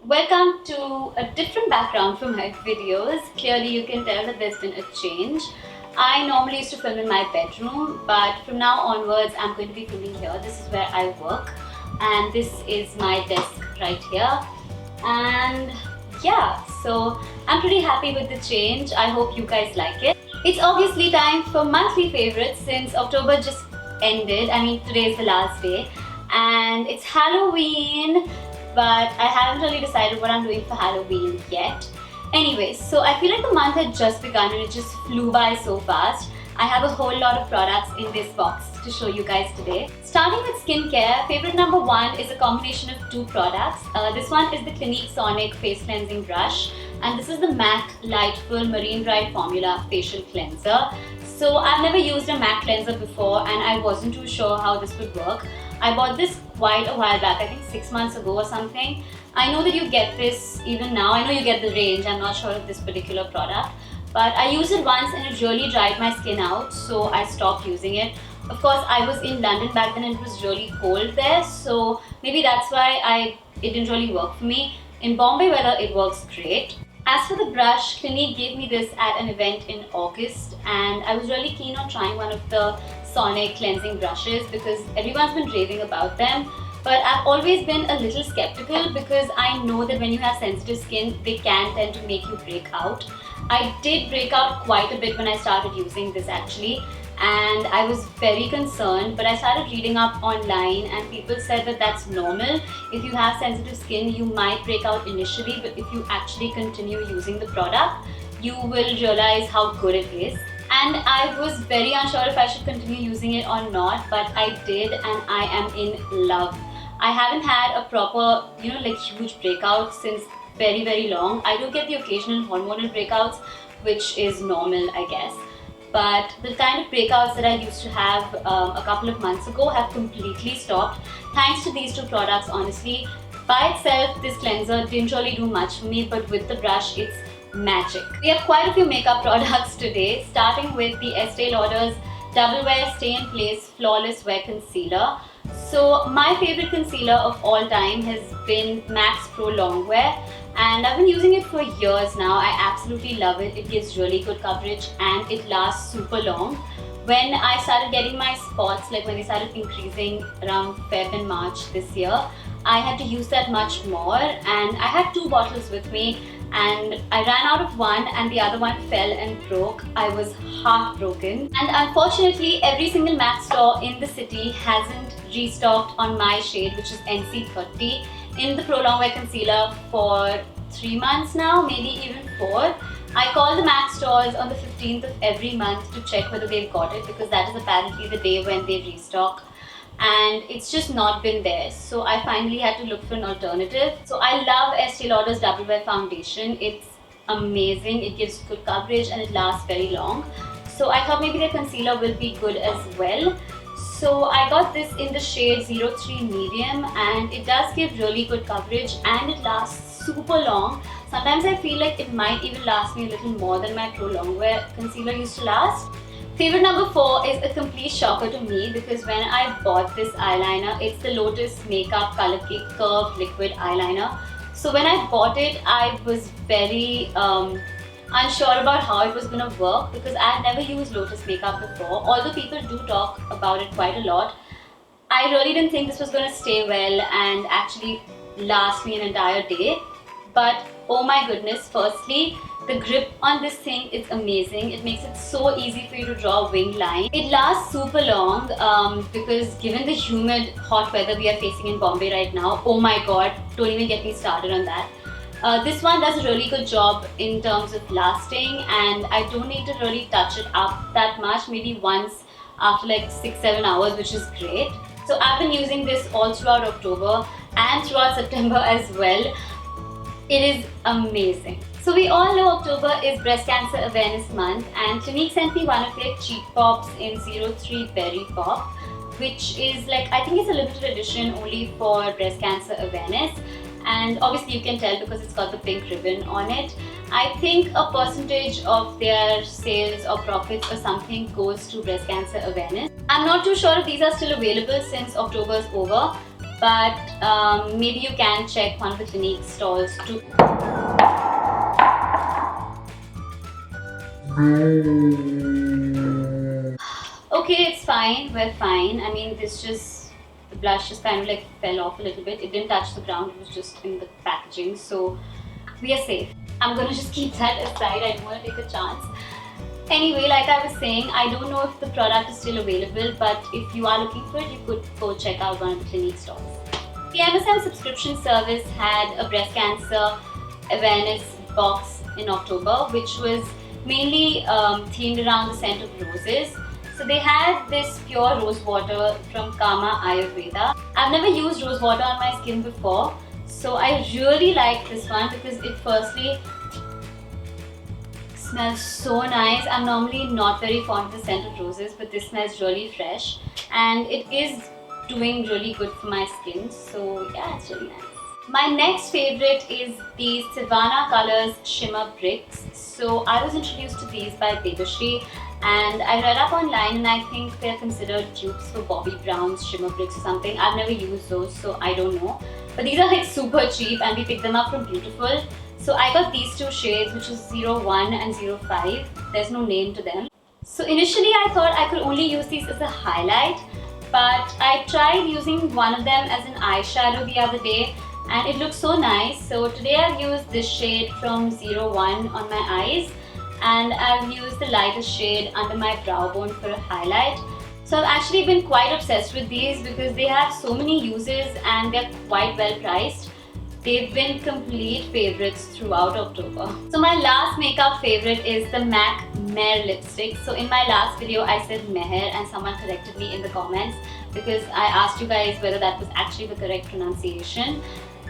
Welcome to a different background for my videos. Clearly you can tell that there's been a change. I normally used to film in my bedroom, but from now onwards I'm going to be filming here. This is where I work and this is my desk right here. And yeah, so I'm pretty happy with the change. I hope you guys like it. It's obviously time for monthly favorites since October just ended. I mean, today is the last day and it's Halloween, but I haven't really decided what I'm doing for Halloween yet. Anyways, so I feel like the month had just begun and it just flew by so fast. I have a whole lot of products in this box to show you guys today. Starting with skincare, favorite number one is a combination of two products. This one is the Clinique Sonic Face Cleansing Brush and this is the MAC Lightful Marine Ride Formula Facial Cleanser. So I've never used a MAC cleanser before and I wasn't too sure how this would work. I bought this quite a while back, I think 6 months ago or something. I know that you get this even now. I know you get the range. I'm not sure of this particular product. But I used it once and it really dried my skin out, so I stopped using it. Of course, I was in London back then and it was really cold there, so maybe that's why it didn't really work for me. In Bombay weather, it works great. As for the brush, Clinique gave me this at an event in August and I was really keen on trying one of the Sonic cleansing brushes because everyone's been raving about them. But I've always been a little skeptical because I know that when you have sensitive skin, they can tend to make you break out. I did break out quite a bit when I started using this actually, and I was very concerned, but I started reading up online and people said that that's normal. If you have sensitive skin, you might break out initially, but if you actually continue using the product, you will realize how good it is. And I was very unsure if I should continue using it or not, but I did and I am in love. I haven't had a proper, huge breakout since very long. I do get the occasional hormonal breakouts, which is normal, I guess. But the kind of breakouts that I used to have a couple of months ago have completely stopped thanks to these two products, honestly. By itself, this cleanser didn't really do much for me, but with the brush, it's magic. We have quite a few makeup products today, starting with the Estee Lauder's Double Wear Stay in Place Flawless Wear Concealer. So my favorite concealer of all time has been MAC's Pro Longwear and I've been using it for years now. I absolutely love it. It gives really good coverage and it lasts super long. When I started getting my spots, like when they started increasing around Feb and March this year, I had to use that much more and I had 2 bottles with me and I ran out of one and the other one fell and broke. I was heartbroken. And unfortunately, every single MAC store in the city hasn't restocked on my shade, which is NC30, in the Pro Longwear Concealer for 3 months now, maybe even 4. I call the MAC stores on the 15th of every month to check whether they've got it because that is apparently the day when they restock. And it's just not been there, so I finally had to look for an alternative. So I love Estee Lauder's Double Wear Foundation. It's amazing, it gives good coverage and it lasts very long. So I thought maybe the concealer will be good as well. So I got this in the shade 03 Medium and it does give really good coverage and it lasts super long. Sometimes I feel like it might even last me a little more than my Pro Longwear concealer used to last. Favorite number 4 is a complete shocker to me because when I bought this eyeliner, it's the Lotus Makeup Color Cake Curved Liquid Eyeliner. So when I bought it, I was very unsure about how it was going to work because I had never used Lotus makeup before. Although people do talk about it quite a lot, I really didn't think this was going to stay well and actually last me an entire day. But oh my goodness, firstly, the grip on this thing is amazing. It makes it so easy for you to draw a wing line. It lasts super long because given the humid, hot weather we are facing in Bombay right now, oh my god, don't even get me started on that. This one does a really good job in terms of lasting and I don't need to really touch it up that much, maybe once after like 6-7 hours, which is great. So I've been using this all throughout October and throughout September as well. It is amazing. So we all know October is Breast Cancer Awareness Month and Clinique sent me one of their cheek pops in 03 Berry Pop, which is like, I think it's a limited edition only for breast cancer awareness. And obviously you can tell because it's got the pink ribbon on it. I think a percentage of their sales or profits or something goes to breast cancer awareness. I'm not too sure if these are still available since October is over, but maybe you can check one of the Clinique stalls too. Okay, it's fine, we're fine. I mean, the blush just kind of like fell off a little bit. It didn't touch the ground, it was just in the packaging, so we are safe. I'm gonna just keep that aside, I don't want to take a chance. Anyway, like I was saying, I don't know if the product is still available, but if you are looking for it, you could go check out one of the Clinique stores. The MSM subscription service had a breast cancer awareness box in October, which was mainly themed around the scent of roses. So they had this pure rose water from Kama Ayurveda. I've never used rose water on my skin before, so I really like this one because it firstly smells so nice. I'm normally not very fond of the scent of roses, but this smells really fresh and it is doing really good for my skin, so yeah, it's really nice. My next favorite is the Silvana Colors Shimmer Bricks. So I was introduced to these by Debashri and I read up online and I think they're considered dupes for Bobbi Brown's Shimmer Bricks or something. I've never used those, so I don't know. But these are like super cheap and we picked them up from Beautiful. So I got these two shades, which is 01 and 05. There's no name to them. So initially I thought I could only use these as a highlight, but I tried using one of them as an eyeshadow the other day and it looks so nice. So today I've used this shade from 01 on my eyes and I've used the lightest shade under my brow bone for a highlight. So I've actually been quite obsessed with these because they have so many uses and they're quite well priced. They've been complete favorites throughout October. So my last makeup favorite is the MAC Mehr lipstick. So in my last video I said Mehr and someone corrected me in the comments because I asked you guys whether that was actually the correct pronunciation.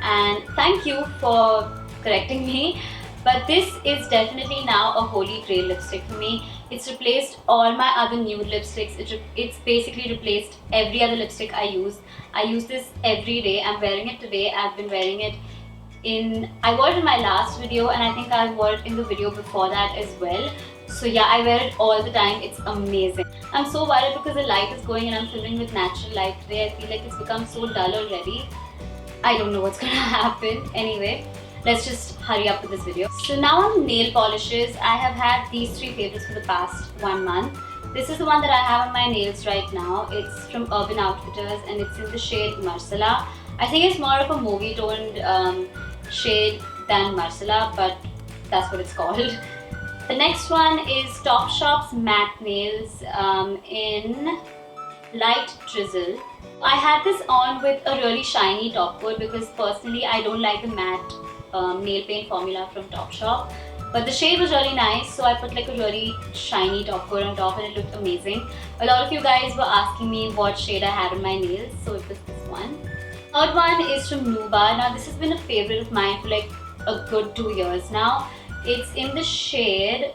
And thank you for correcting me. But this is definitely now a holy grail lipstick for me. It's replaced all my other nude lipsticks. It's basically replaced every other lipstick I use. I use this every day. I'm wearing it today. I've been wearing it I wore it in my last video and I think I wore it in the video before that as well. So yeah, I wear it all the time. It's amazing. I'm so worried because the light is going and I'm filming with natural light today. I feel like it's become so dull already. I don't know what's gonna happen. Anyway, let's just hurry up with this video. So now on nail polishes, I have had these three favorites for the past 1 month. This is the one that I have on my nails right now. It's from Urban Outfitters and it's in the shade Marsala. I think it's more of a movie toned shade than Marsala, but that's what it's called. The next one is Topshop's matte nails in Light Drizzle. I had this on with a really shiny top coat because personally I don't like the matte nail paint formula from Topshop. But the shade was really nice, so I put like a really shiny top coat on top and it looked amazing. A lot of you guys were asking me what shade I had on my nails, so it was this one. Third one is from Nubar. Now this has been a favorite of mine for like a good 2 years now. It's in the shade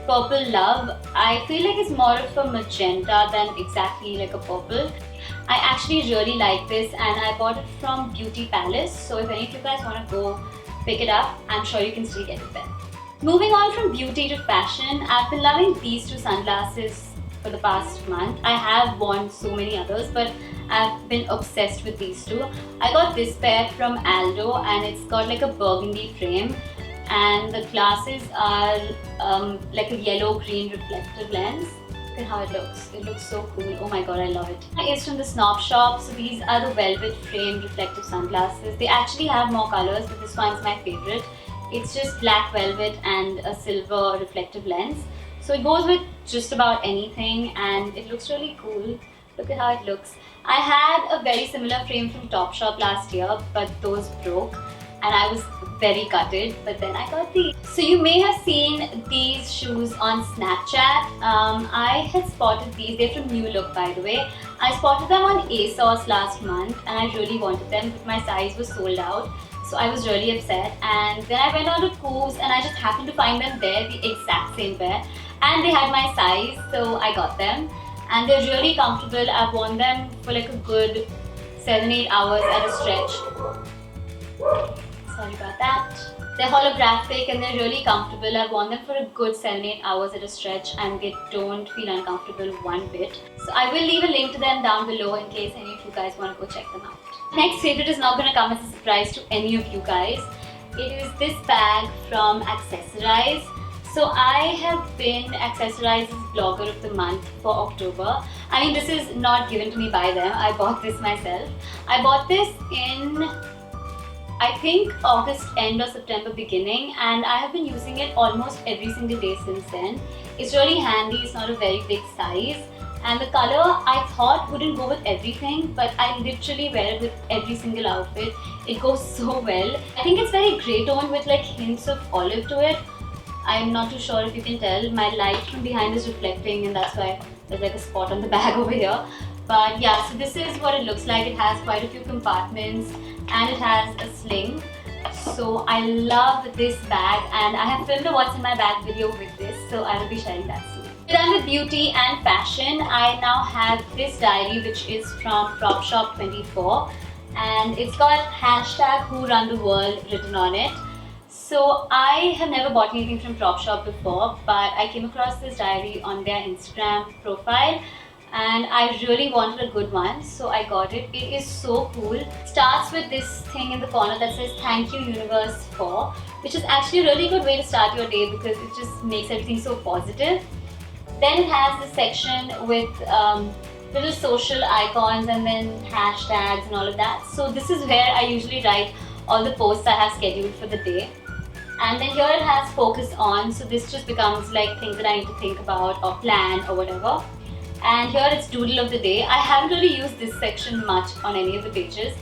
Purple Love. I feel like it's more of a magenta than exactly like a purple. I actually really like this and I bought it from Beauty Palace. So if any of you guys want to go pick it up, I'm sure you can still get it there. Moving on from beauty to fashion, I've been loving these two sunglasses for the past month. I have worn so many others, but I've been obsessed with these two. I got this pair from Aldo and it's got like a burgundy frame and the glasses are like a yellow-green reflective lens. Look at how it looks. It looks so cool. Oh my god, I love it. It's from the Snob Shop. So these are the velvet frame reflective sunglasses. They actually have more colors, but this one's my favorite. It's just black velvet and a silver reflective lens. So it goes with just about anything and it looks really cool. Look at how it looks. I had a very similar frame from Topshop last year, but those broke and I was very gutted, but then I got these. So you may have seen these shoes on Snapchat. I had spotted these. They're from New Look, by the way. I spotted them on ASOS last month and I really wanted them, but my size was sold out. So I was really upset, and then I went on to Koos and I just happened to find them there, the exact same pair, and they had my size, so I got them. And they're really comfortable. I've worn them for like a good 7-8 hours at a stretch. Sorry about that. They're holographic and they're really comfortable. I've worn them for a good 7-8 hours at a stretch and they don't feel uncomfortable one bit. So I will leave a link to them down below in case any of you guys want to go check them out. Next favorite is not going to come as a surprise to any of you guys. It is this bag from Accessorize. So I have been Accessorize's Blogger of the Month for October. I mean, this is not given to me by them. I bought this myself. I bought this in, I think, August end or September beginning, and I have been using it almost every single day since then. It's really handy. It's not a very big size. And the color I thought wouldn't go with everything, but I literally wear it with every single outfit. It goes so well. I think it's very grey tone with like hints of olive to it. I'm not too sure if you can tell. My light from behind is reflecting and that's why there's like a spot on the bag over here. But yeah, so this is what it looks like. It has quite a few compartments and it has a sling. So I love this bag and I have filmed a what's in my bag video with this, so I will be sharing that soon. We're done with beauty and fashion. I now have this diary which is from PropShop24 and it's got #WhoRunTheWorld written on it. So I have never bought anything from PropShop before, but I came across this diary on their Instagram profile and I really wanted a good one, so I got it. It is so cool. It starts with this thing in the corner that says "Thank you Universe for," which is actually a really good way to start your day because it just makes everything so positive. Then it has this section with little social icons and then hashtags and all of that. So this is where I usually write all the posts I have scheduled for the day. And then here it has focus on, so this just becomes like things that I need to think about or plan or whatever. And here it's doodle of the day. I haven't really used this section much on any of the pages,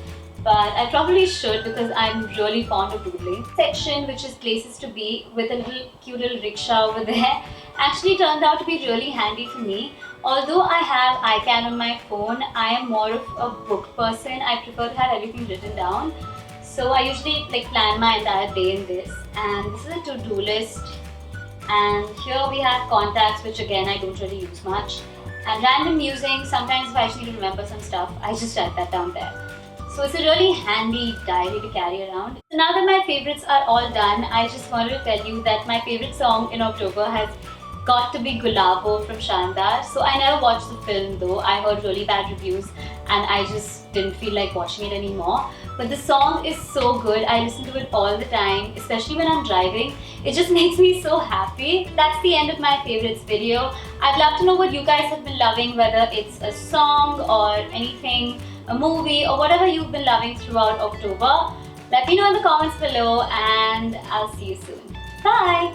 but I probably should because I'm really fond of doodling. Section which is places to be with a little cute little rickshaw over there actually turned out to be really handy for me. Although I have iCan on my phone, I am more of a book person. I prefer to have everything written down. So I usually like plan my entire day in this, and this is a to-do list, and here we have contacts which again I don't really use much, and random musings. Sometimes if I actually need to remember some stuff, I just write that down there. So it's a really handy diary to carry around. So now that my favorites are all done, I just wanted to tell you that my favorite song in October has got to be Gulabo from Shandar. So I never watched the film though. I heard really bad reviews and I just didn't feel like watching it anymore. But the song is so good. I listen to it all the time, especially when I'm driving. It just makes me so happy. That's the end of my favorites video. I'd love to know what you guys have been loving, whether it's a song or anything, a movie or whatever you've been loving throughout October. Let me know in the comments below and I'll see you soon. Bye!